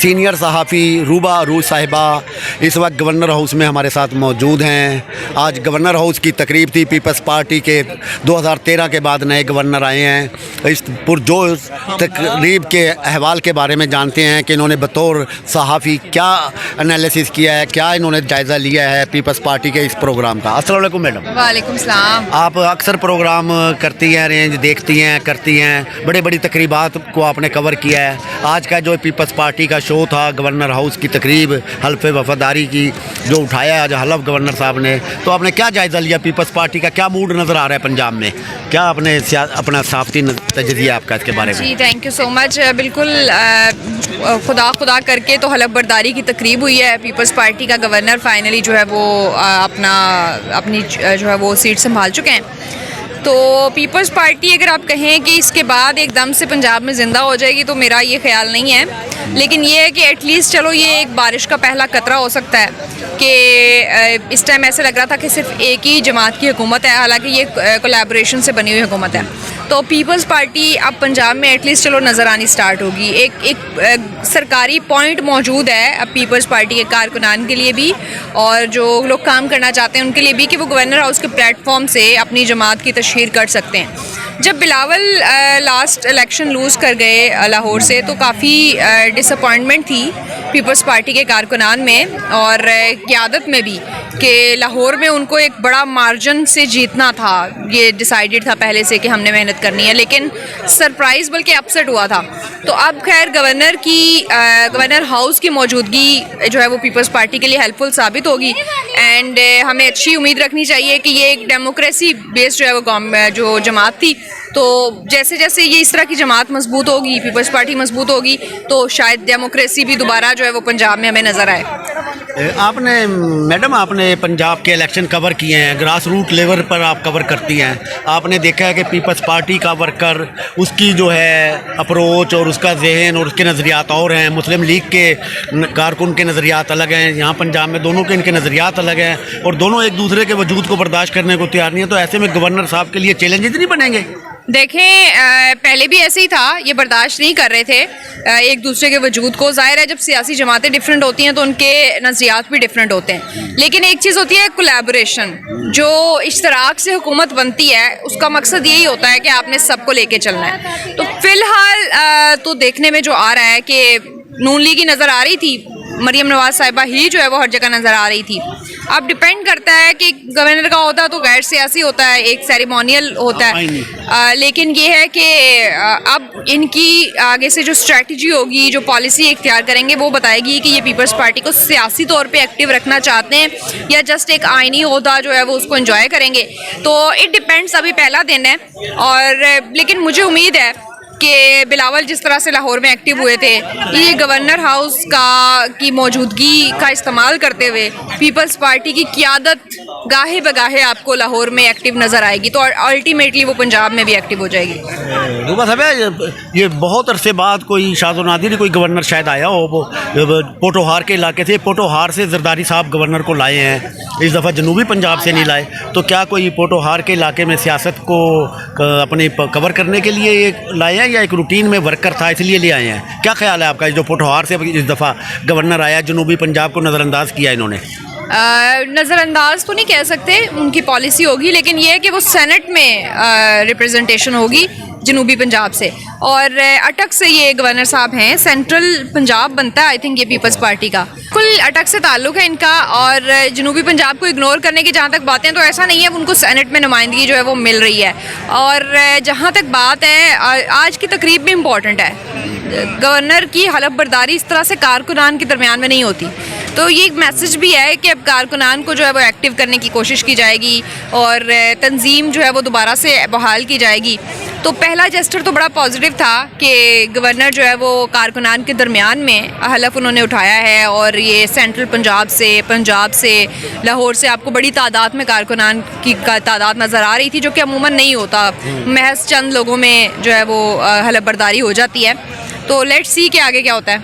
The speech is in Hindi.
सीनियर सहाफ़ी रूबा अरूज साहिबा इस वक्त गवर्नर हाउस में हमारे साथ मौजूद हैं। आज गवर्नर हाउस की तकरीब थी। पीपल्स पार्टी के 2013 के बाद नए गवर्नर आए हैं। इस पुरजोश तकरीब के अहवाल के बारे में जानते हैं कि इन्होंने बतौर सहाफ़ी क्या एनालिसिस किया है, क्या इन्होंने जायज़ा लिया है पीपल्स पार्टी के इस प्रोग्राम का। अस्सलाम वालेकुम मैडम। वालेकुम सलाम। आप अक्सर प्रोग्राम करती हैं, रेंज देखती हैं, करती हैं, बड़ी बड़ी तकरीबात को आपने कवर किया है। आज का जो पीपल्स पार्टी का शो था गवर्नर हाउस की तकरीब हल्फ वफादारी की जो उठाया है आज हलफ गवर्नर साहब ने, तो आपने क्या जायज़ा लिया? पीपल्स पार्टी का क्या मूड नज़र आ रहा है पंजाब में? क्या आपने अपना साफ़ी तजज़िया आपका इसके बारे में? जी थैंक यू सो मच। बिल्कुल खुदा करके तो हलफ बर्दारी की तकरीब हुई है। पीपल्स पार्टी का गवर्नर फाइनली जो है वो अपनी जो है वो सीट संभाल चुके हैं। तो पीपल्स पार्टी अगर आप कहें कि इसके बाद एकदम से पंजाब में ज़िंदा हो जाएगी तो मेरा ये ख्याल नहीं है, लेकिन ये है कि एटलीस्ट चलो ये एक बारिश का पहला कतरा हो सकता है कि इस टाइम ऐसे लग रहा था कि सिर्फ एक ही जमात की हुकूमत है, हालांकि ये कोलैबोरेशन से बनी हुई हुकूमत है। तो पीपल्स पार्टी अब पंजाब में एटलीस्ट चलो नज़र आनी स्टार्ट होगी। एक सरकारी पॉइंट मौजूद है अब पीपल्स पार्टी के कारकुनान के लिए भी और जो लोग काम करना चाहते हैं उनके लिए भी कि वो गवर्नर हाउस के प्लेटफॉर्म से अपनी जमात की तशहीर कर सकते हैं। जब बिलावल लास्ट इलेक्शन लूज़ कर गए लाहौर से तो काफ़ी डिसअपॉइंटमेंट थी पीपल्स पार्टी के कारकुनान में और क़यादत में भी कि लाहौर में उनको एक बड़ा मार्जिन से जीतना था। ये डिसाइडेड था पहले से कि हमने मेहनत करनी है, लेकिन सरप्राइज़ बल्कि अपसेट हुआ था। तो अब खैर गवर्नर हाउस की मौजूदगी जो है वो पीपल्स पार्टी के लिए हेल्पफुल साबित होगी एंड हमें अच्छी उम्मीद रखनी चाहिए कि ये एक डेमोक्रेसी बेस्ड जो है वो जो जमात थी, तो जैसे जैसे ये इस तरह की जमात मजबूत होगी, पीपल्स पार्टी मजबूत होगी, तो शायद डेमोक्रेसी भी दोबारा जो है वो पंजाब में हमें नज़र आए। आपने पंजाब के इलेक्शन कवर किए हैं, ग्रास रूट लेवल पर आप कवर करती हैं। आपने देखा है कि पीपल्स पार्टी का वर्कर उसकी जो है अप्रोच और उसका जहन और उसके नज़रियात और हैं, मुस्लिम लीग के कारकुन के नज़रियात अलग हैं, यहाँ पंजाब में दोनों के इनके नज़रियात अलग हैं और दोनों एक दूसरे के वजूद को बर्दाश्त करने को तैयार नहीं है। तो ऐसे में गवर्नर साहब के लिए चैलेंजेस नहीं बनेंगे? देखें पहले भी ऐसे ही था, ये बर्दाश्त नहीं कर रहे थे एक दूसरे के वजूद को। ज़ाहिर है जब सियासी जमातें डिफरेंट होती हैं तो उनके नज़रियात भी डिफरेंट होते हैं, लेकिन एक चीज़ होती है कोलैबोरेशन। जो इश्तराक से हुकूमत बनती है उसका मकसद यही होता है कि आपने सबको लेके चलना है। तो फ़िलहाल तो देखने में जो आ रहा है कि नून लीग की नज़र आ रही थी, मरीम नवाज साहिबा ही जो है वो हर जगह नज़र आ रही थी। अब डिपेंड करता है कि गवर्नर का होता तो गैर सियासी होता है, एक सेरेमोनियल होता है, लेकिन ये है कि अब इनकी आगे से जो स्ट्रेटजी होगी, जो पॉलिसी इख्तियार करेंगे वो बताएगी कि ये पीपल्स पार्टी को सियासी तौर पे एक्टिव रखना चाहते हैं या जस्ट एक आइनी ओहदा जो है वो उसको एंजॉय करेंगे। तो इट डिपेंड्स, अभी पहला दिन है और लेकिन मुझे उम्मीद है कि बिलावल जिस तरह से लाहौर में एक्टिव हुए थे, ये गवर्नर हाउस की मौजूदगी का इस्तेमाल करते हुए पीपल्स पार्टी की क़यादत गाहे बगाहे आपको लाहौर में एक्टिव नज़र आएगी, तो अल्टीमेटली वो पंजाब में भी एक्टिव हो जाएगी। रूबा साहब, ये बहुत अरसे बाद कोई शाज़ो नादिर कोई गवर्नर शायद आया हो, वो पोटोहार के इलाके से, पोटोहार से जरदारी साहब गवर्नर को लाए हैं, इस दफ़ा जनूबी पंजाब से नहीं लाए। तो क्या कोई पोटोहार के इलाके में सियासत को अपने कवर करने के लिए लाए हैं या एक रूटीन में वर्कर था इसलिए ले आए हैं? क्या ख्याल है आपका, जो पोटोहार से इस दफ़ा गवर्नर आया, जनूबी पंजाब को नज़रअंदाज किया इन्होंने? नज़रअंदाज तो नहीं कह सकते, उनकी पॉलिसी होगी, लेकिन ये है कि वो सेनेट में रिप्रेजेंटेशन होगी जनूबी पंजाब से और अटक से ये गवर्नर साहब हैं। सेंट्रल पंजाब बनता है आई थिंक ये पीपल्स पार्टी का, कुल अटक से ताल्लुक़ है इनका। और जनूबी पंजाब को इग्नोर करने की जहाँ तक बातें, तो ऐसा नहीं है, उनको सेनेट में नुमाइंदगी जो है वो मिल रही है। और जहाँ तक बात है, आज की तकरीब भी इम्पॉर्टेंट है। गवर्नर की हलफ बर्दारी इस तरह से कारकुनान के दरमियान में नहीं होती, तो ये एक मैसेज भी है कि अब कारकुनान को जो है वो एक्टिव करने की कोशिश की जाएगी और तंजीम जो है वो दोबारा से बहाल की जाएगी। तो पहला जेस्टर तो बड़ा पॉजिटिव था कि गवर्नर जो है वो कारकुनान के दरमियान में हलफ उन्होंने उठाया है और ये सेंट्रल पंजाब से लाहौर से आपको बड़ी तादाद में कारकुनान की तादाद नज़र आ रही थी, जो कि अमूमन नहीं होता, महज चंद लोगों में जो है वो हलफ बर्दारी हो जाती है। तो लेट्स सी कि आगे क्या होता है।